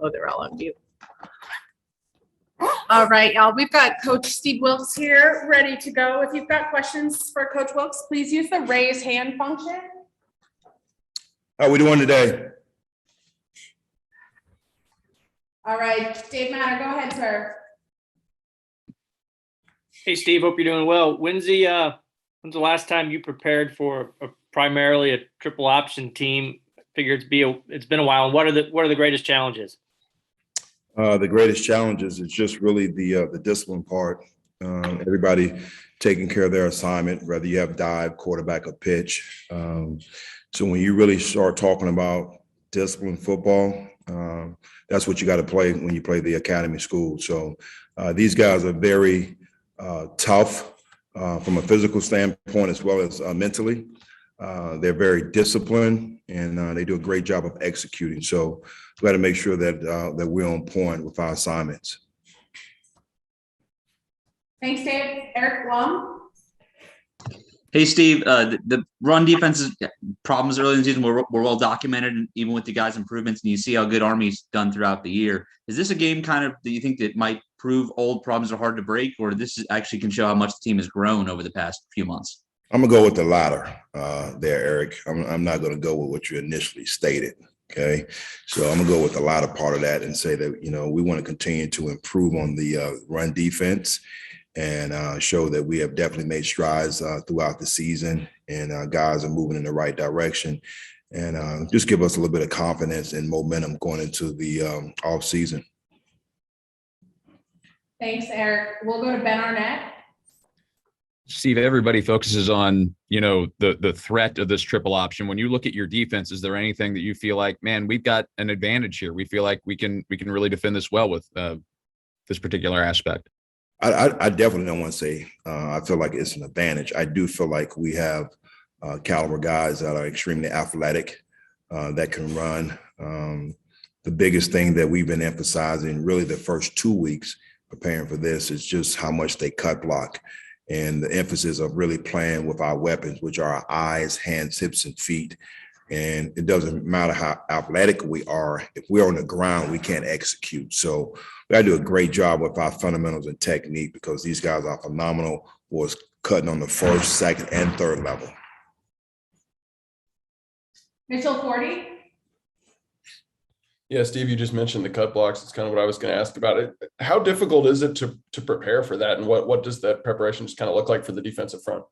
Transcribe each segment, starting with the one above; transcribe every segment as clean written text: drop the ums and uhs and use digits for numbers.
Oh, they're all on mute. All right, y'all. We've got Coach Steve Wilks here ready to go. If you've got questions for Coach Wilks, please use the raise hand function. How we doing today? All right, Dave Matter, go ahead, sir. Hey, Steve, hope you're doing well. When's the last time you prepared for primarily a triple option team? I figure it's been a while. And what are the greatest challenges? The greatest challenges is just really the discipline part. Everybody taking care of their assignment, whether you have dive, quarterback, or pitch. So when you really start talking about discipline football, that's what you got to play when you play the academy school. So these guys are very tough from a physical standpoint as well as mentally. They're very disciplined and they do a great job of executing. So we got to make sure that we're on point with our assignments. Thanks, Dave. Eric Blum. Hey, Steve, the run defense's problems early in the season were well documented, and even with the guys' improvements, and you see how good Army's done throughout the year. Is this a game kind of that you think that might prove old problems are hard to break, or this actually can show how much the team has grown over the past few months? I'm gonna go with the latter there, Eric. I'm not gonna go with what you initially stated. Okay, so I'm gonna go with the latter part of that and say that we want to continue to improve on the run defense and show that we have definitely made strides throughout the season, and guys are moving in the right direction, and just give us a little bit of confidence and momentum going into the off season. Thanks, Eric. We'll go to Ben Arnett. Steve, everybody focuses on, the threat of this triple option. When you look at your defense, is there anything that you feel like, man, we've got an advantage here? We feel like we can really defend this well with this particular aspect. I definitely don't want to say I feel like it's an advantage. I do feel like we have caliber guys that are extremely athletic, that can run. The biggest thing that we've been emphasizing really the first 2 weeks preparing for this is just how much they cut block, and the emphasis of really playing with our weapons, which are our eyes, hands, hips, and feet. And it doesn't matter how athletic we are. If we're on the ground, we can't execute. So we got to do a great job with our fundamentals and technique, because these guys are phenomenal for cutting on the first, second, and third level. Mitchell Forty. Yeah, Steve, you just mentioned the cut blocks. It's kind of what I was going to ask about it. How difficult is it to prepare for that? And what does that preparation just kind of look like for the defensive front?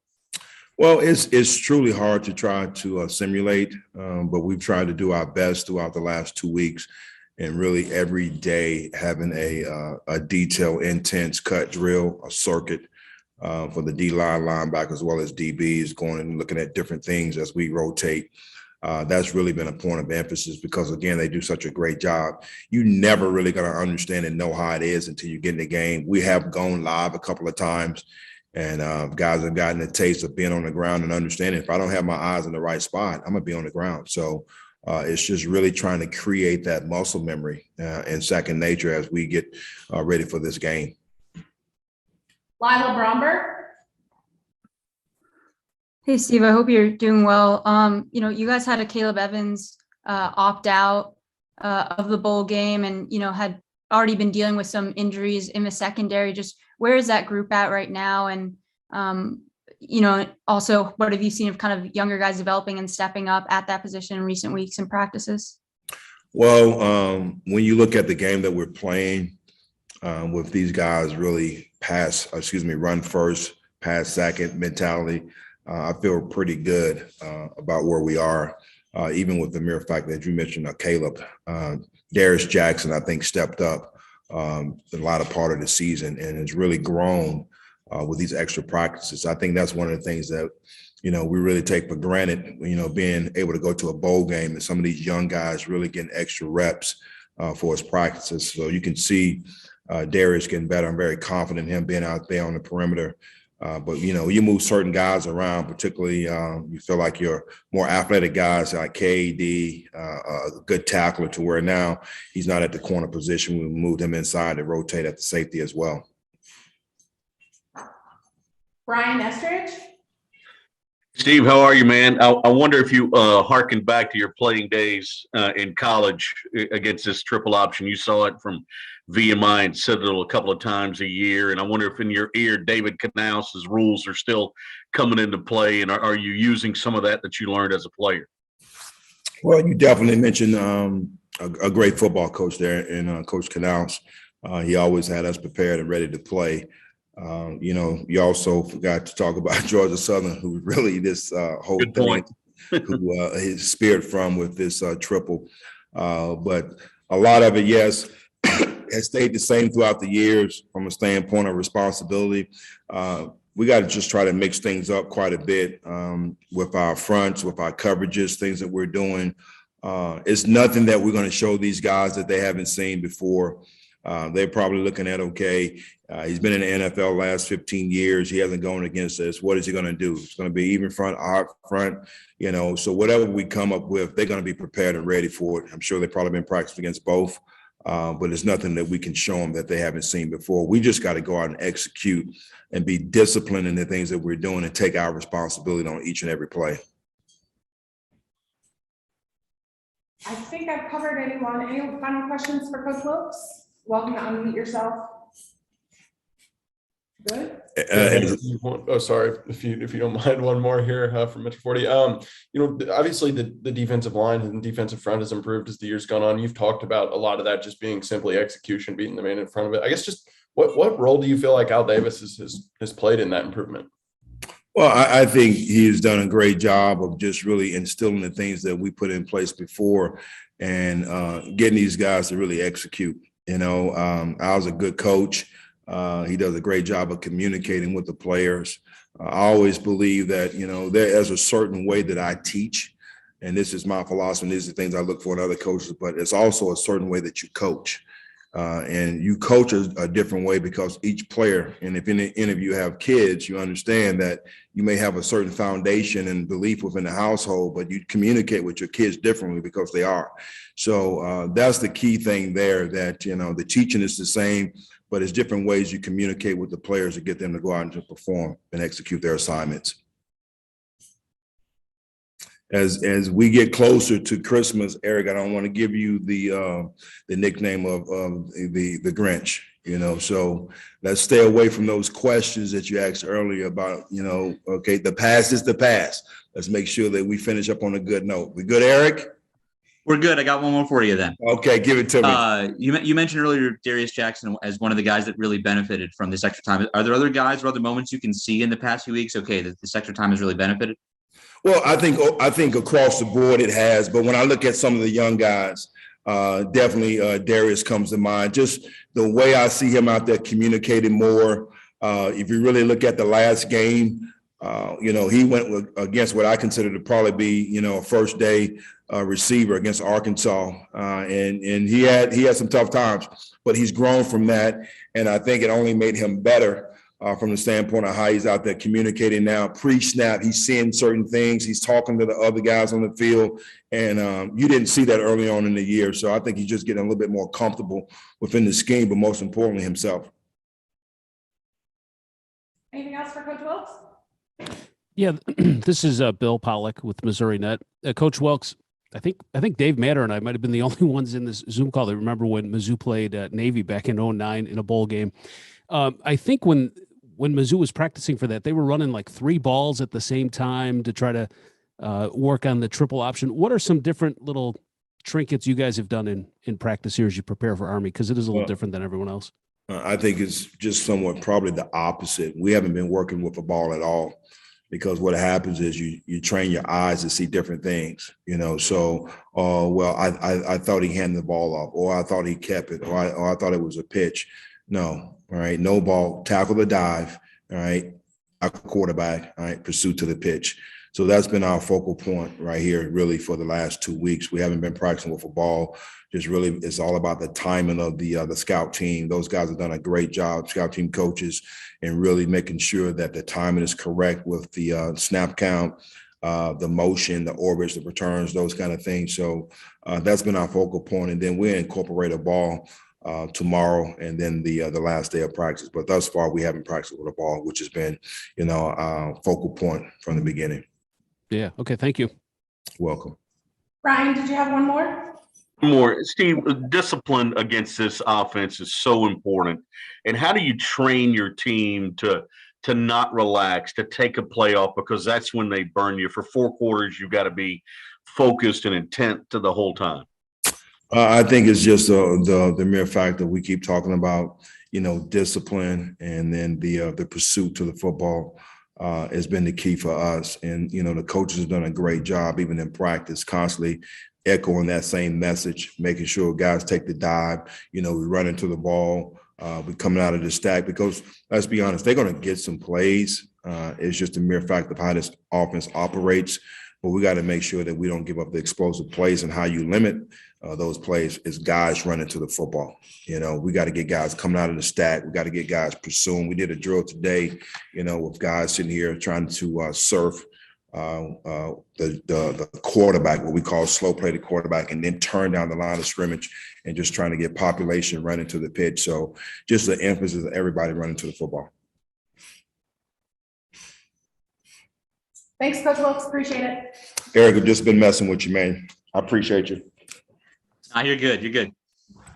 Well, it's truly hard to try to simulate, but we've tried to do our best throughout the last 2 weeks, and really every day having a detailed, intense cut drill, a circuit for the D-line, linebacker, as well as DBs, going and looking at different things as we rotate. That's really been a point of emphasis, because, again, they do such a great job. You never really going to understand and know how it is until you get in the game. We have gone live a couple of times, and guys have gotten a taste of being on the ground and understanding, if I don't have my eyes in the right spot, I'm going to be on the ground. So it's just really trying to create that muscle memory and second nature as we get ready for this game. Lila Bromberg. Hey, Steve, I hope you're doing well. You guys had a Caleb Evans opt out of the bowl game, and, had already been dealing with some injuries in the secondary. Just where is that group at right now? And, also what have you seen of kind of younger guys developing and stepping up at that position in recent weeks and practices? Well, when you look at the game that we're playing with these guys really run first, pass second mentality, I feel pretty good about where we are, even with the mere fact that you mentioned Caleb. Darius Jackson, I think, stepped up the latter part of the season and has really grown with these extra practices. I think that's one of the things that, we really take for granted, being able to go to a bowl game and some of these young guys really getting extra reps for his practices. So you can see Darius getting better. I'm very confident in him being out there on the perimeter. But, you move certain guys around, particularly you feel like your more athletic guys like KD, a good tackler, to where now he's not at the corner position. We moved him inside to rotate at the safety as well. Brian Estridge. Steve, how are you, man? I wonder if you harken back to your playing days in college against this triple option. You saw it from VMI and Citadel a couple of times a year, and I wonder if in your ear, David Canales' rules are still coming into play, and are you using some of that you learned as a player? Well, you definitely mentioned a great football coach there in Coach Canals. He always had us prepared and ready to play. You also forgot to talk about Georgia Southern, who really this whole Good thing, point. who his spirit from with this triple. But a lot of it, yes, has stayed the same throughout the years from a standpoint of responsibility. We got to just try to mix things up quite a bit with our fronts, with our coverages, things that we're doing. It's nothing that we're going to show these guys that they haven't seen before. They're probably looking at, okay, he's been in the NFL last 15 years. He hasn't gone against us. What is he going to do? It's going to be even front, hard front, so whatever we come up with, they're going to be prepared and ready for it. I'm sure they've probably been practicing against both, but it's nothing that we can show them that they haven't seen before. We just got to go out and execute and be disciplined in the things that we're doing and take our responsibility on each and every play. I think I've covered anyone. Any final questions for Coach Wilks? Welcome to unmute yourself. Good. Sorry, if you don't mind, one more here from Metro 40. Obviously the defensive line and defensive front has improved as the year's gone on. You've talked about a lot of that just being simply execution, beating the man in front of it. I guess just what role do you feel like Al Davis has played in that improvement? Well, I think he's done a great job of just really instilling the things that we put in place before and getting these guys to really execute. Al's a good coach. He does a great job of communicating with the players. I always believe that, there's a certain way that I teach, and this is my philosophy, and these are the things I look for in other coaches, but it's also a certain way that you coach. And you coach a different way because each player, and if in the interview you have kids, you understand that you may have a certain foundation and belief within the household, but you communicate with your kids differently because they are. So that's the key thing there, that, the teaching is the same, but it's different ways you communicate with the players to get them to go out and to perform and execute their assignments. As we get closer to Christmas, Eric, I don't want to give you the nickname of the Grinch, so let's stay away from those questions that you asked earlier about, okay, the past is the past. Let's make sure that we finish up on a good note. We good, Eric? We're good. I got one more for you then. Okay, give it to me. You mentioned earlier Darius Jackson as one of the guys that really benefited from this extra time. Are there other guys or other moments you can see in the past few weeks? Okay, this extra time has really benefited. Well, I think across the board it has, but when I look at some of the young guys, definitely Darius comes to mind. Just the way I see him out there communicating more. If you really look at the last game, he went against what I consider to probably be, a first day receiver against Arkansas, and he had some tough times, but he's grown from that, and I think it only made him better. From the standpoint of how he's out there communicating now, pre-snap, he's seeing certain things. He's talking to the other guys on the field, and you didn't see that early on in the year. So I think he's just getting a little bit more comfortable within the scheme, but most importantly, himself. Anything else for Coach Wilks? Yeah, this is Bill Pollock with Missouri Net. Coach Wilks, I think Dave Matter and I might have been the only ones in this Zoom call that remember when Mizzou played Navy back in 2009 in a bowl game. I think when Mizzou was practicing for that, they were running like 3 balls at the same time to try to work on the triple option. What are some different little trinkets you guys have done in practice here as you prepare for Army? Because it is a little different than everyone else. I think it's just somewhat probably the opposite. We haven't been working with a ball at all, because what happens is you train your eyes to see different things, So, I thought he handed the ball off, or I thought he kept it, or I thought it was a pitch. No, all right, no ball, tackle the dive, all right, a quarterback, all right, pursuit to the pitch. So that's been our focal point right here, really, for the last 2 weeks. We haven't been practicing with a ball. Just really, it's all about the timing of the scout team. Those guys have done a great job, scout team coaches, and really making sure that the timing is correct with the snap count, the motion, the orbits, the returns, those kind of things. So that's been our focal point. And then we incorporate a ball tomorrow, and then the last day of practice. But thus far, we haven't practiced with a ball, which has been, focal point from the beginning. Yeah. Okay. Thank you. Welcome. Ryan, did you have one more? More, Steve, discipline against this offense is so important. And how do you train your team to not relax, to take a play off, because that's when they burn you. For 4 quarters, you've got to be focused and intent to the whole time. I think it's just the mere fact that we keep talking about, discipline, and then the pursuit to the football has been the key for us. And, the coaches have done a great job, even in practice, constantly echoing that same message, making sure guys take the dive. We run into the ball, we coming out of the stack, because let's be honest, they're going to get some plays. It's just a mere fact of how this offense operates. But we got to make sure that we don't give up the explosive plays, and how you limit those plays is guys running to the football. We got to get guys coming out of the stack. We got to get guys pursuing. We did a drill today, with guys sitting here trying to surf the quarterback, what we call slow play the quarterback, and then turn down the line of scrimmage and just trying to get population running to the pitch. So just the emphasis of everybody running to the football. Thanks, Coach Wilks. Appreciate it. Eric, I've just been messing with you, man. I appreciate you. You're good. You're good.